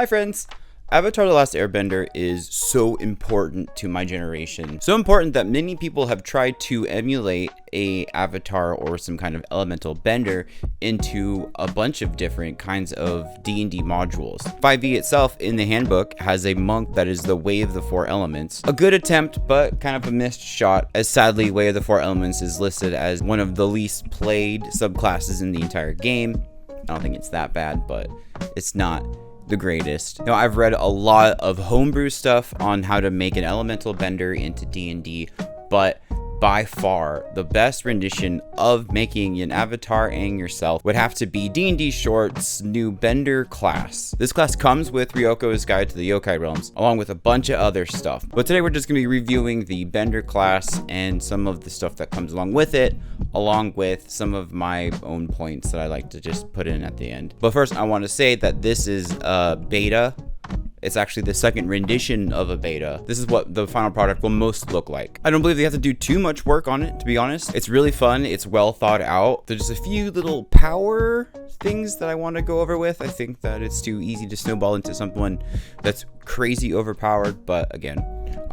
Hi friends! Avatar: The Last Airbender is so important to my generation. So important that many people have tried to emulate a avatar or some kind of elemental bender into a bunch of different kinds of D&D modules. 5e itself in the handbook has a monk that is the Way of the Four Elements. A good attempt, but kind of a missed shot, as sadly Way of the Four Elements is listed as one of the least played subclasses in the entire game. I don't think it's that bad, but it's not the greatest. Now, I've read a lot of homebrew stuff on how to make an elemental bender into D&D, but by far the best rendition of making an avatar and yourself would have to be Dndshorts' new bender class. This class comes with Ryoko's Guide to the Yokai Realms, along with a bunch of other stuff. But today we're just going to be reviewing the bender class and some of the stuff that comes along with it, along with some of my own points that I like to just put in at the end. But first, I want to say that this is a beta. It's actually the second rendition of a beta. This is what the final product will most look like. I don't believe they have to do too much work on it, to be honest. It's really fun. It's well thought out. There's just a few little power things that I want to go over with. I think that it's too easy to snowball into someone that's crazy overpowered, but again,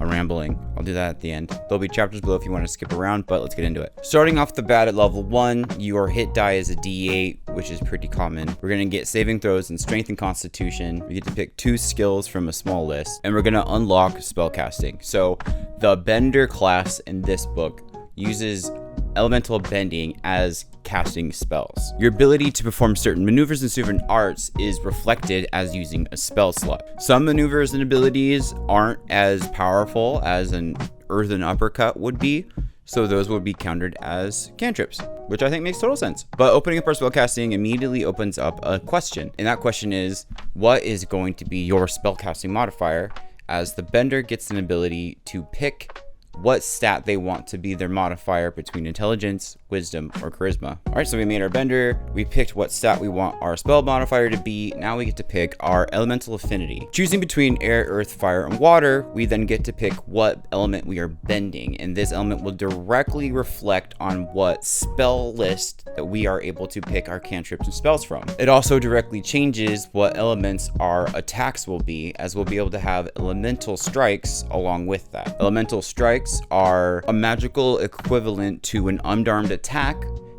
I'm rambling. I'll do that at the end. There'll be chapters below if you want to skip around, but let's get into it. Starting off the bat at level 1, your hit die is a d8, which is pretty common. We're going to get saving throws and strength and constitution. We get to pick 2 skills from a small list, and we're going to unlock spellcasting. So the bender class in this book uses elemental bending as casting spells. Your ability to perform certain maneuvers and certain arts is reflected as using a spell slot. Some maneuvers and abilities aren't as powerful as an earthen uppercut would be, so those would be countered as cantrips, which I think makes total sense. But opening up our spellcasting immediately opens up a question, and that question is, what is going to be your spellcasting modifier, as the bender gets an ability to pick what stat they want to be their modifier between intelligence, wisdom, or charisma. All right, so we made our bender. We picked what stat we want our spell modifier to be. Now we get to pick our elemental affinity. Choosing between air, earth, fire, and water, we then get to pick what element we are bending, and this element will directly reflect on what spell list that we are able to pick our cantrips and spells from. It also directly changes what elements our attacks will be, as we'll be able to have elemental strikes along with that. Elemental strikes are a magical equivalent to an unarmed attack,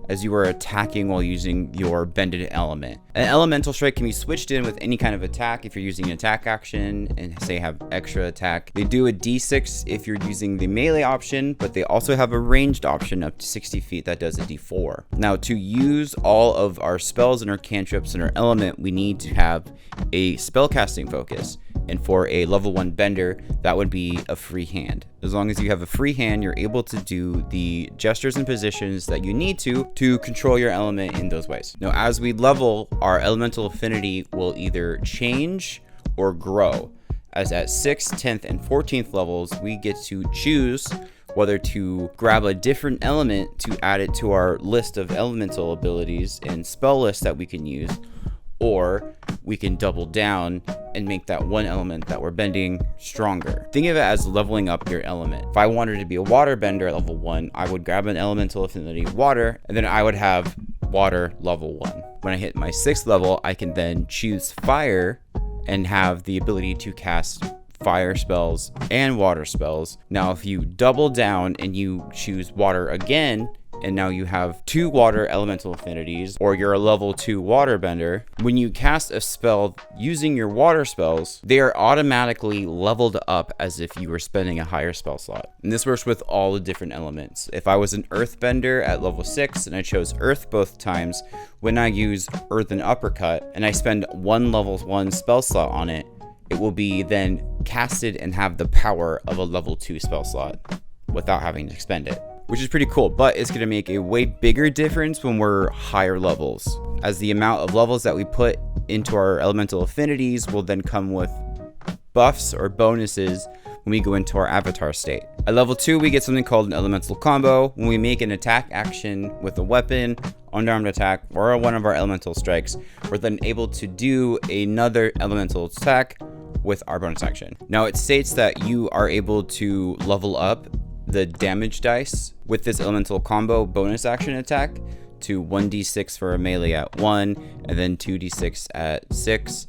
as you are attacking while using your bended element. An elemental strike can be switched in with any kind of attack if you're using an attack action and say have extra attack. They do a d6 if you're using the melee option, but they also have a ranged option up to 60 feet that does a d4. Now, to use all of our spells and our cantrips and our element, we need to have a spellcasting focus. And for a level 1 bender, that would be a free hand. As long as you have a free hand, you're able to do the gestures and positions that you need to control your element in those ways. Now, as we level, our elemental affinity will either change or grow. As at 6th, 10th, and 14th levels, we get to choose whether to grab a different element to add it to our list of elemental abilities and spell lists that we can use, or we can double down and make that one element that we're bending stronger. Think of it as leveling up your element. If I wanted to be a water bender at level 1, I would grab an elemental affinity water, and then I would have water level 1. When I hit my 6th level, I can then choose fire and have the ability to cast fire spells and water spells. Now, if you double down and you choose water again, and now you have 2 water elemental affinities, or you're a level 2 waterbender, when you cast a spell using your water spells, they are automatically leveled up as if you were spending a higher spell slot. And this works with all the different elements. If I was an earthbender at level 6 and I chose earth both times, when I use earthen uppercut and I spend one level 1 spell slot on it, it will be then casted and have the power of a level 2 spell slot without having to expend it, which is pretty cool. But it's going to make a way bigger difference when we're higher levels, as the amount of levels that we put into our elemental affinities will then come with buffs or bonuses when we go into our avatar state. At level 2, we get something called an elemental combo. When we make an attack action with a weapon, unarmed attack, or one of our elemental strikes, we're then able to do another elemental attack with our bonus action. Now, it states that you are able to level up the damage dice with this elemental combo bonus action attack to 1d6 for a melee at 1, and then 2d6 at 6,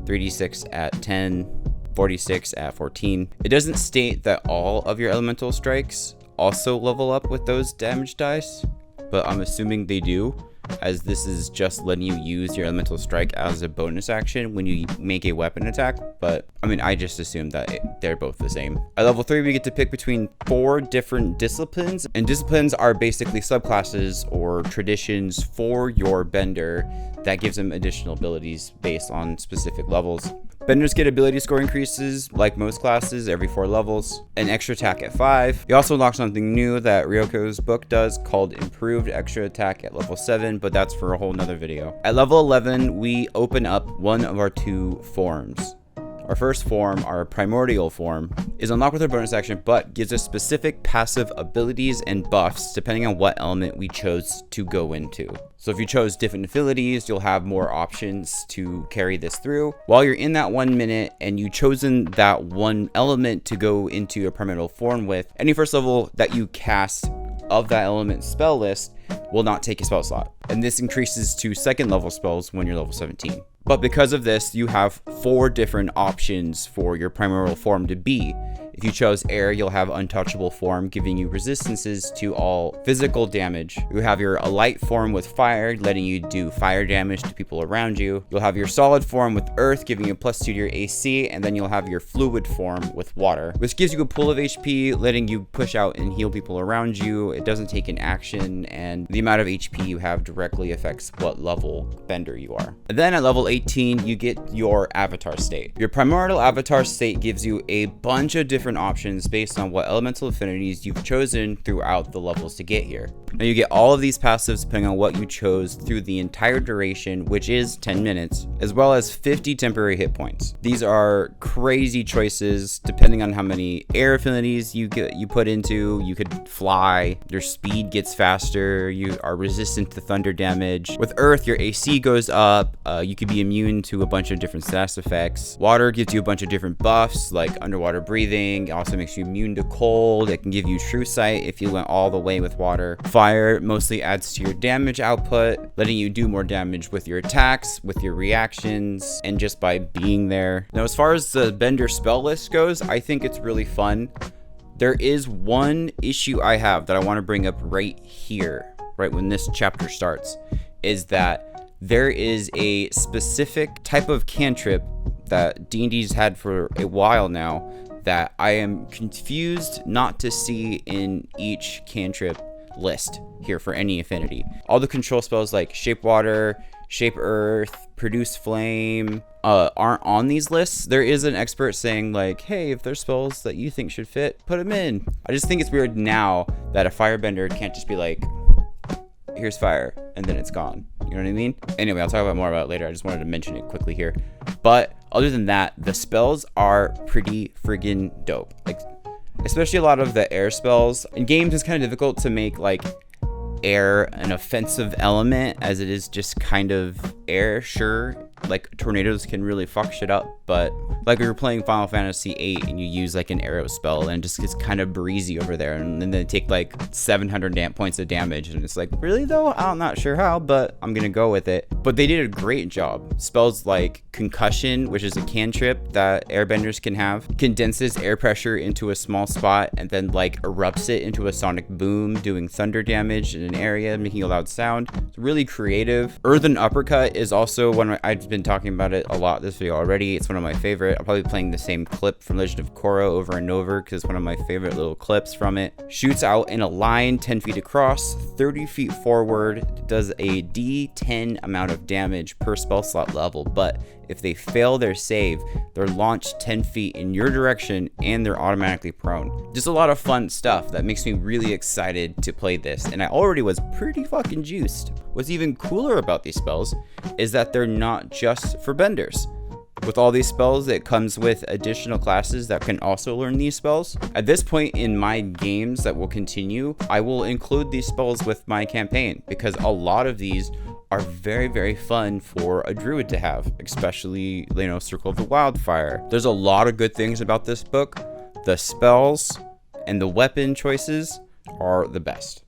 3d6 at 10, 46 at 14. It doesn't state that all of your elemental strikes also level up with those damage dice, but I'm assuming they do, as this is just letting you use your elemental strike as a bonus action when you make a weapon attack. But I mean, I just assume that they're both the same. At level 3, we get to pick between 4 different disciplines, and disciplines are basically subclasses or traditions for your bender that gives them additional abilities based on specific levels. Benders get ability score increases, like most classes, every 4 levels. An extra attack at 5. You also unlock something new that Ryoko's book does called Improved Extra Attack at level 7, but that's for a whole nother video. At level 11, we open up one of our 2 forms. Our first form, our primordial form, is unlocked with our bonus action, but gives us specific passive abilities and buffs depending on what element we chose to go into. So if you chose different affinities, you'll have more options to carry this through. While you're in that 1 minute and you've chosen that one element to go into your primordial form with, any first level that you cast of that element spell list will not take a spell slot. And this increases to 2nd level spells when you're level 17. But because of this, you have 4 different options for your primordial form to be. If you chose air, you'll have untouchable form, giving you resistances to all physical damage. You have your light form with fire, letting you do fire damage to people around you. You'll have your solid form with earth, giving you a +2 to your AC, and then you'll have your fluid form with water, which gives you a pool of HP, letting you push out and heal people around you. It doesn't take an action, and the amount of HP you have directly affects what level bender you are. And then at level 18, you get your avatar state. Your primordial avatar state gives you a bunch of different options based on what elemental affinities you've chosen throughout the levels to get here. Now you get all of these passives depending on what you chose through the entire duration, which is 10 minutes, as well as 50 temporary hit points. These are crazy choices depending on how many air affinities you put into. You could fly, your speed gets faster, you are resistant to thunder damage. With earth, your AC goes up, you could be immune to a bunch of different status effects. Water gives you a bunch of different buffs like underwater breathing. It also makes you immune to cold. It can give you true sight if you went all the way with water. Fire mostly adds to your damage output, letting you do more damage with your attacks, with your reactions, and just by being there. Now, as far as the bender spell list goes, I think it's really fun. There is one issue I have that I want to bring up right here, right when this chapter starts, is that there is a specific type of cantrip that D&D's had for a while now that I am confused not to see in each cantrip list here for any affinity. All the control spells like Shape Water, Shape Earth, Produce Flame aren't on these lists. There is an expert saying like, hey, if there's spells that you think should fit, put them in. I just think it's weird now that a firebender can't just be like, here's fire, and then it's gone. You know what I mean? Anyway, I'll talk about more about it later. I just wanted to mention it quickly here. But other than that, the spells are pretty friggin' dope. Like, especially a lot of the air spells. In games, it's kind of difficult to make like air an offensive element, as it is just kind of air. Sure, like tornadoes can really fuck shit up, but like we were playing Final Fantasy VIII and you use like an arrow spell and it just gets kind of breezy over there, and then they take like 700 points of damage, and it's like, really though? I'm not sure how, but I'm gonna go with it. But they did a great job. Spells like Concussion, which is a cantrip that airbenders can have, condenses air pressure into a small spot and then like erupts it into a sonic boom, doing thunder damage in an area, making a loud sound. It's really creative. Earthen Uppercut is also one I've been talking about it a lot this video already. It's one of my favorite. I'm probably playing the same clip from Legend of Korra over and over because it's one of my favorite little clips from it. Shoots out in a line 10 feet across, 30 feet forward, does a D10 amount of damage per spell slot level, but if they fail their save, they're launched 10 feet in your direction and they're automatically prone. Just a lot of fun stuff that makes me really excited to play this, and I already was pretty fucking juiced. What's even cooler about these spells is that they're not just for benders. With all these spells, it comes with additional classes that can also learn these spells. At this point in my games that will continue, I will include these spells with my campaign because a lot of these are very, very fun for a druid to have, especially, you know, Circle of the Wildfire. There's a lot of good things about this book. The spells and the weapon choices are the best.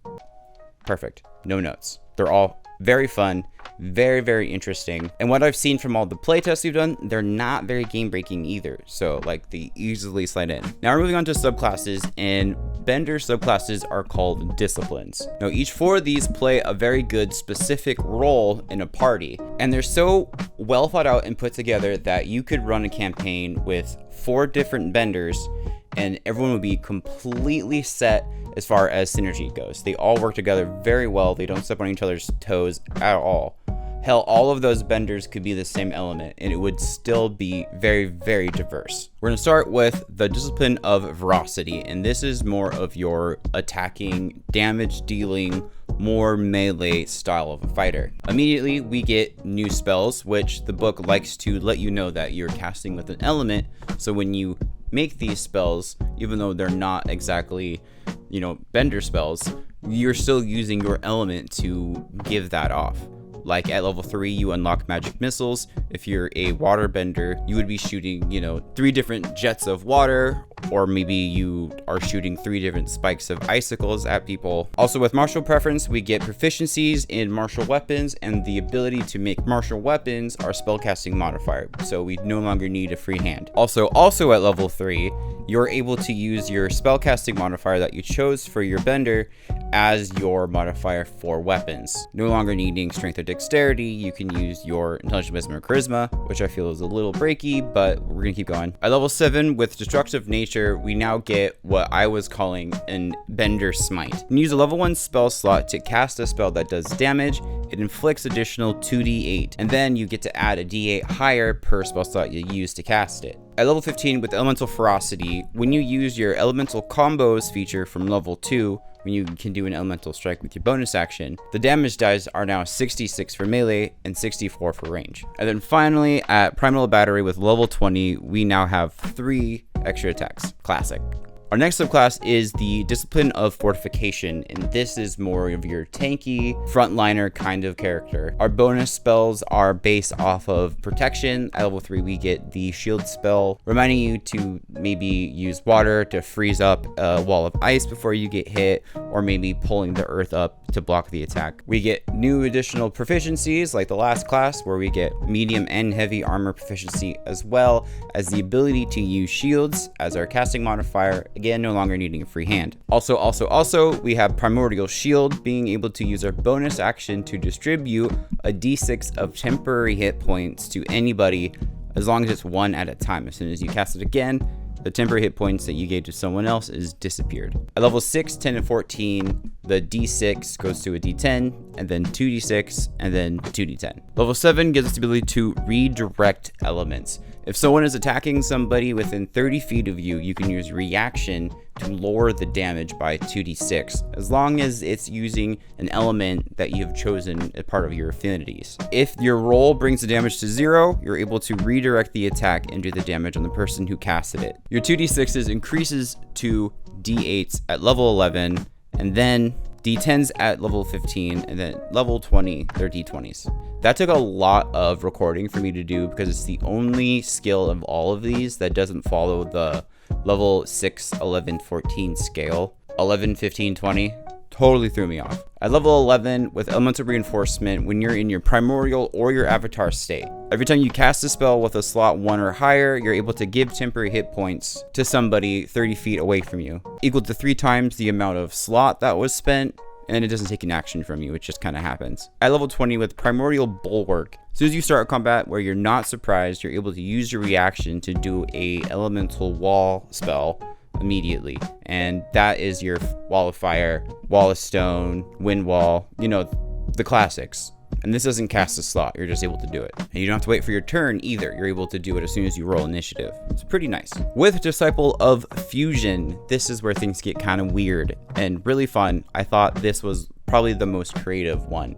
Perfect. No notes. They're all Very fun, very, very interesting. And what I've seen from all the playtests we've done, they're not very game breaking either. So like they easily slide in. Now we're moving on to subclasses, and Bender subclasses are called disciplines. Now each 4 of these play a very good specific role in a party, and they're so well thought out and put together that you could run a campaign with 4 different benders and everyone would be completely set as far as synergy goes. They all work together very well. They don't step on each other's toes at all. Hell, all of those benders could be the same element and it would still be very, very diverse. We're gonna start with the discipline of veracity, and this is more of your attacking, damage dealing, more melee style of a fighter. Immediately we get new spells, which the book likes to let you know that you're casting with an element. So when you make these spells, even though they're not exactly, you know, bender spells, you're still using your element to give that off. Like at level 3, you unlock magic missiles. If you're a water bender, you would be shooting, you know, 3 different jets of water, or maybe you are shooting 3 different spikes of icicles at people. Also with martial preference, we get proficiencies in martial weapons, and the ability to make martial weapons our spellcasting modifier. So we no longer need a free hand. Also at level 3, you're able to use your spellcasting modifier that you chose for your bender as your modifier for weapons. No longer needing strength or dexterity, you can use your intelligence, wisdom, or charisma, which I feel is a little breaky, but we're gonna keep going. At level 7, with destructive nature, we now get what I was calling an bender smite. You can use a level 1 spell slot to cast a spell that does damage. It inflicts additional 2d8, and then you get to add a d8 higher per spell slot you use to cast it. At level 15, with elemental ferocity, when you use your elemental combos feature from level 2, when you can do an elemental strike with your bonus action, the damage dice are now 66 for melee and 64 for range. And then finally, at primal battery with level 20, we now have 3 extra attacks. Classic. Our next subclass is the discipline of fortification, and this is more of your tanky frontliner kind of character. Our bonus spells are based off of protection. At level 3, we get the shield spell, reminding you to maybe use water to freeze up a wall of ice before you get hit, or maybe pulling the earth up to block the attack. We get new additional proficiencies like the last class, where we get medium and heavy armor proficiency, as well as the ability to use shields as our casting modifier. Again, no longer needing a free hand. Also, we have Primordial Shield, being able to use our bonus action to distribute a d6 of temporary hit points to anybody, as long as it's 1 at a time. As soon as you cast it again, the temporary hit points that you gave to someone else is disappeared. At level 6, 10, and 14, the d6 goes to a d10, and then 2d6, and then 2d10. Level 7 gives us the ability to redirect elements. If someone is attacking somebody within 30 feet of you, you can use reaction to lower the damage by 2d6, as long as it's using an element that you have chosen as part of your affinities. If your roll brings the damage to 0, you're able to redirect the attack and do the damage on the person who casted it. Your 2d6s increases to d8s at level 11, and then d10s at level 15, and then level 20, they're d20s. That took a lot of recording for me to do, because it's the only skill of all of these that doesn't follow the level 6, 11, 14 scale. 11, 15, 20 totally threw me off. At level 11, with elemental reinforcement, when you're in your primordial or your avatar state, every time you cast a spell with a slot 1 or higher, you're able to give temporary hit points to somebody 30 feet away from you, equal to 3 times the amount of slot that was spent, and it doesn't take an action from you. It just kind of happens. At level 20, with Primordial Bulwark, as soon as you start combat where you're not surprised, you're able to use your reaction to do a elemental wall spell immediately, and that is your wall of fire, wall of stone, wind wall, you know, the classics. And this doesn't cast a slot, you're just able to do it. And you don't have to wait for your turn either, you're able to do it as soon as you roll initiative. It's pretty nice. With Disciple of Fusion, this is where things get kind of weird and really fun. I thought this was probably the most creative one.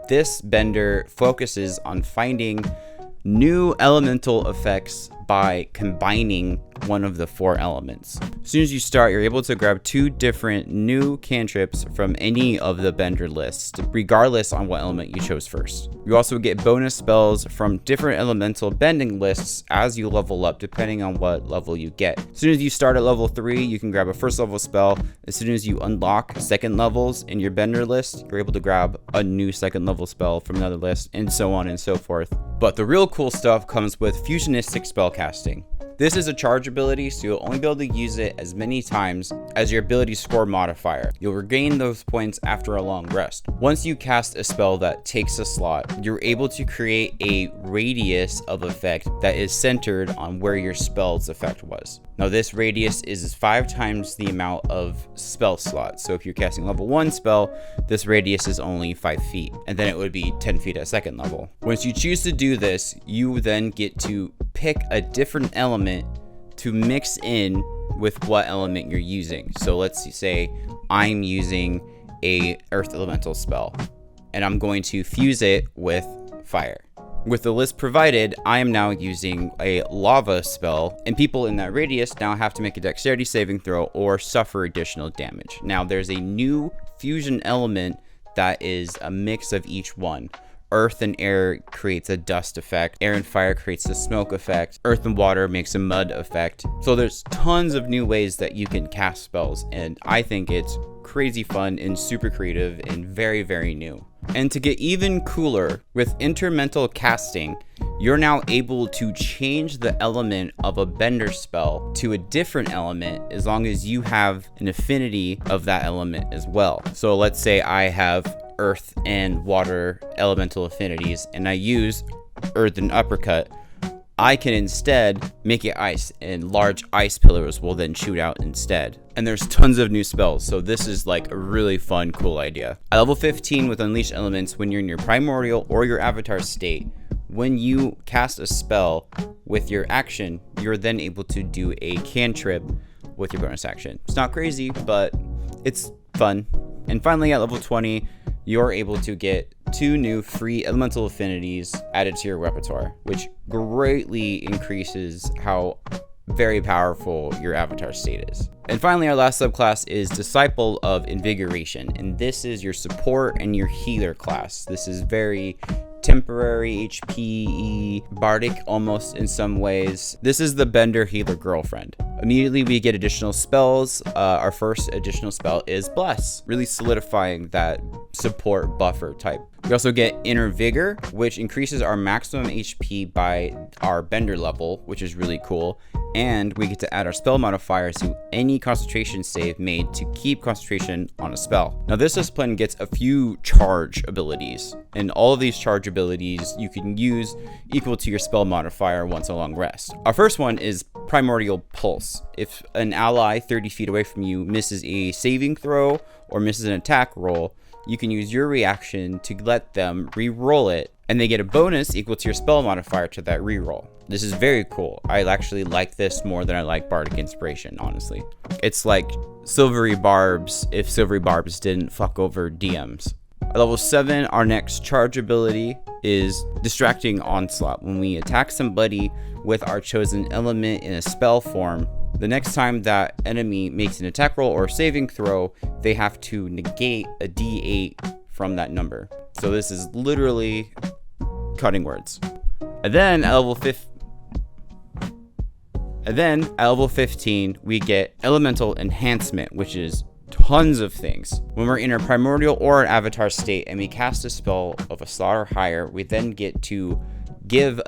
This bender focuses on finding new elemental effects by combining one of the 4 elements. As soon as you start, you're able to grab 2 different new cantrips from any of the bender lists, regardless on what element you chose first. You also get bonus spells from different elemental bending lists as you level up, depending on what level you get. As soon as you start at level 3, you can grab a first level spell. As soon as you unlock second levels in your bender list, you're able to grab a new second level spell from another list, and so on and so forth. But the real cool stuff comes with fusionistic spellcasting. This is a charge ability, so you'll only be able to use it as many times as your ability score modifier. You'll regain those points after a long rest. Once you cast a spell that takes a slot, you're able to create a radius of effect that is centered on where your spell's effect was. Now this radius is 5 times the amount of spell slots. So if you're casting level 1 spell, this radius is only 5 feet, and then it would be 10 feet at second level. Once you choose to do this, you then get to pick a different element to mix in with what element you're using. So let's say I'm using a earth elemental spell, and I'm going to fuse it with fire. With the list provided, I am now using a lava spell, and people in that radius now have to make a dexterity saving throw or suffer additional damage. Now there's a new fusion element that is a mix of each one. Earth and air creates a dust effect. Air and fire creates a smoke effect. Earth and water makes a mud effect. So there's tons of new ways that you can cast spells, and I think it's crazy fun and super creative and very, very new. And to get even cooler, with intermental casting, you're now able to change the element of a bender spell to a different element as long as you have an affinity of that element as well. So let's say I have earth and water elemental affinities, and I use earth and uppercut. I can instead make it ice, and large ice pillars will then shoot out instead. And there's tons of new spells, so this is like a really fun, cool idea. At level 15 with Unleash Elements, when you're in your primordial or your avatar state, when you cast a spell with your action, you're then able to do a cantrip with your bonus action. It's not crazy, but it's fun. And finally, at level 20, you're able to get 2 new free elemental affinities added to your repertoire, which greatly increases how very powerful your avatar state is. And finally, our last subclass is Disciple of Invigoration, and this is your support and your healer class. This is very temporary HP, bardic almost in some ways. This is the Bender Healer Girlfriend. Immediately we get additional spells. Our first additional spell is Bless, really solidifying that support buffer type. We also get Inner Vigor, which increases our maximum HP by our Bender level, which is really cool. And we get to add our spell modifier to any concentration save made to keep concentration on a spell. Now this discipline gets a few charge abilities, and all of these charge abilities you can use equal to your spell modifier once a long rest. Our first one is Primordial Pulse. If an ally 30 feet away from you misses a saving throw or misses an attack roll, you can use your reaction to let them re-roll it, and they get a bonus equal to your spell modifier to that re-roll. This is very cool. I actually like this more than I like Bardic Inspiration, honestly. It's like Silvery Barbs if Silvery Barbs didn't fuck over DMs. At level 7, our next charge ability is Distracting Onslaught. When we attack somebody with our chosen element in a spell form, the next time that enemy makes an attack roll or saving throw, they have to negate a D8 from that number. So this is literally cutting words. And then at level 15, we get Elemental Enhancement, which is tons of things. When we're in our primordial or an avatar state and we cast a spell of a slot or higher, we then get to give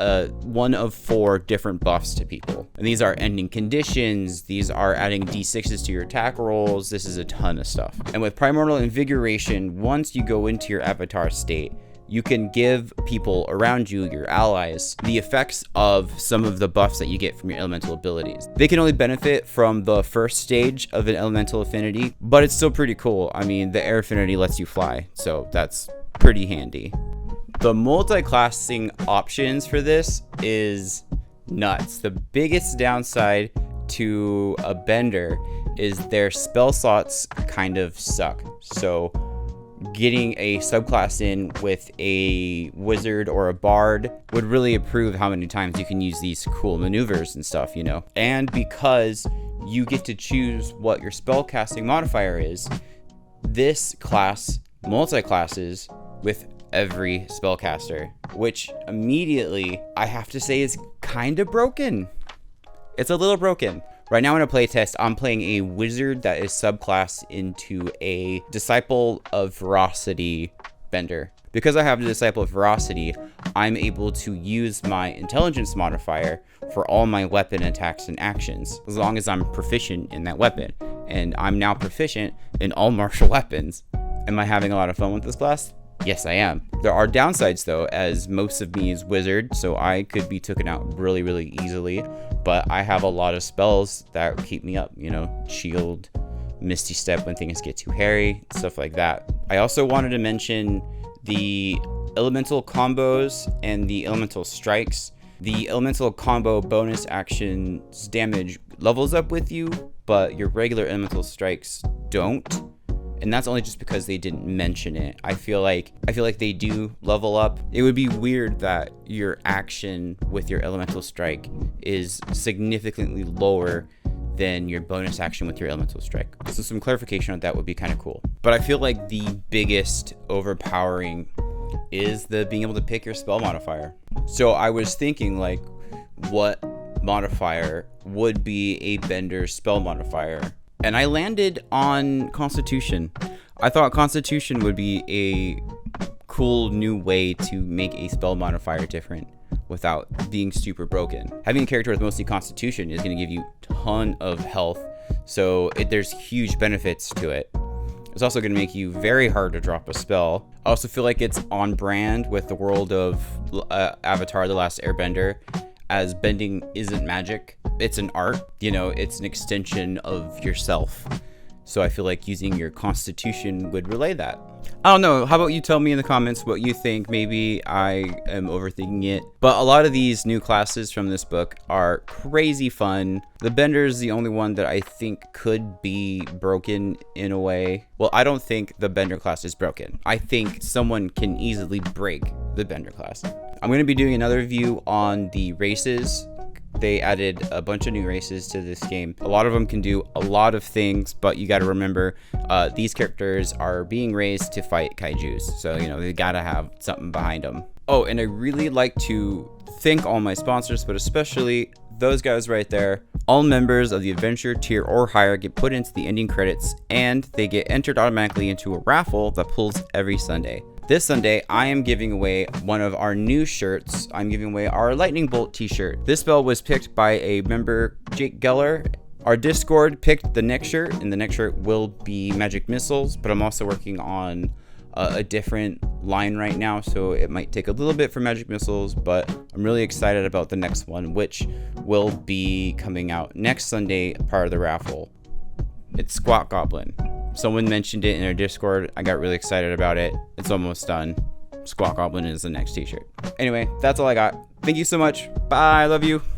one of 4 different buffs to people. And these are ending conditions, these are adding d6s to your attack rolls, this is a ton of stuff. And with Primordial Invigoration, once you go into your avatar state, you can give people around you, your allies, the effects of some of the buffs that you get from your elemental abilities. They can only benefit from the first stage of an elemental affinity, but it's still pretty cool. I mean, the air affinity lets you fly, so that's pretty handy. The multiclassing options for this is nuts. The biggest downside to a bender is their spell slots kind of suck. So getting a subclass in with a wizard or a bard would really improve how many times you can use these cool maneuvers and stuff, you know. And because you get to choose what your spellcasting modifier is, this class multiclasses with every spellcaster, which immediately I have to say is kind of broken. It's a little broken. Right now in a playtest, I'm playing a wizard that is subclass into a Disciple of Ferocity bender. Because I have the Disciple of Ferocity, I'm able to use my intelligence modifier for all my weapon attacks and actions, as long as I'm proficient in that weapon. And I'm now proficient in all martial weapons. Am I having a lot of fun with this class? Yes, I am. There are downsides though, as most of me is wizard, so I could be taken out really, really easily. But I have a lot of spells that keep me up, you know, shield, misty step when things get too hairy, stuff like that. I also wanted to mention the elemental combos and the elemental strikes. The elemental combo bonus actions damage levels up with you, but your regular elemental strikes don't. And that's only just because they didn't mention it. I feel like they do level up. It would be weird that your action with your elemental strike is significantly lower than your bonus action with your elemental strike. So some clarification on that would be kind of cool. But I feel like the biggest overpowering is the being able to pick your spell modifier. So I was thinking, like, what modifier would be a bender spell modifier? And I landed on Constitution. I thought Constitution would be a cool new way to make a spell modifier different without being super broken. Having a character with mostly Constitution is going to give you a ton of health, so there's huge benefits to it. It's also going to make you very hard to drop a spell. I also feel like it's on brand with the world of Avatar: The Last Airbender, as bending isn't magic, it's an art, you know, it's an extension of yourself. So I feel like using your Constitution would relay that. I don't know, how about you tell me in the comments what you think? Maybe I am overthinking it. But a lot of these new classes from this book are crazy fun. The Bender is the only one that I think could be broken in a way. Well, I don't think the Bender class is broken. I think someone can easily break the Bender class. I'm going to be doing another review on the races. They added a bunch of new races to this game. A lot of them can do a lot of things, but you got to remember these characters are being raised to fight kaijus. So, you know, they got to have something behind them. Oh, and I really like to thank all my sponsors, but especially those guys right there. All members of the adventure tier or higher get put into the ending credits, and they get entered automatically into a raffle that pulls every Sunday. This Sunday, I am giving away one of our new shirts. I'm giving away our Lightning Bolt t-shirt. This spell was picked by a member, Jake Geller. Our Discord picked the next shirt, and the next shirt will be Magic Missiles, but I'm also working on a different line right now, so it might take a little bit for Magic Missiles, but I'm really excited about the next one, which will be coming out next Sunday, part of the raffle. It's Squat Goblin. Someone mentioned it in our Discord. I got really excited about it. It's almost done. Squat Goblin is the next t-shirt. Anyway, that's all I got. Thank you so much. Bye. I love you.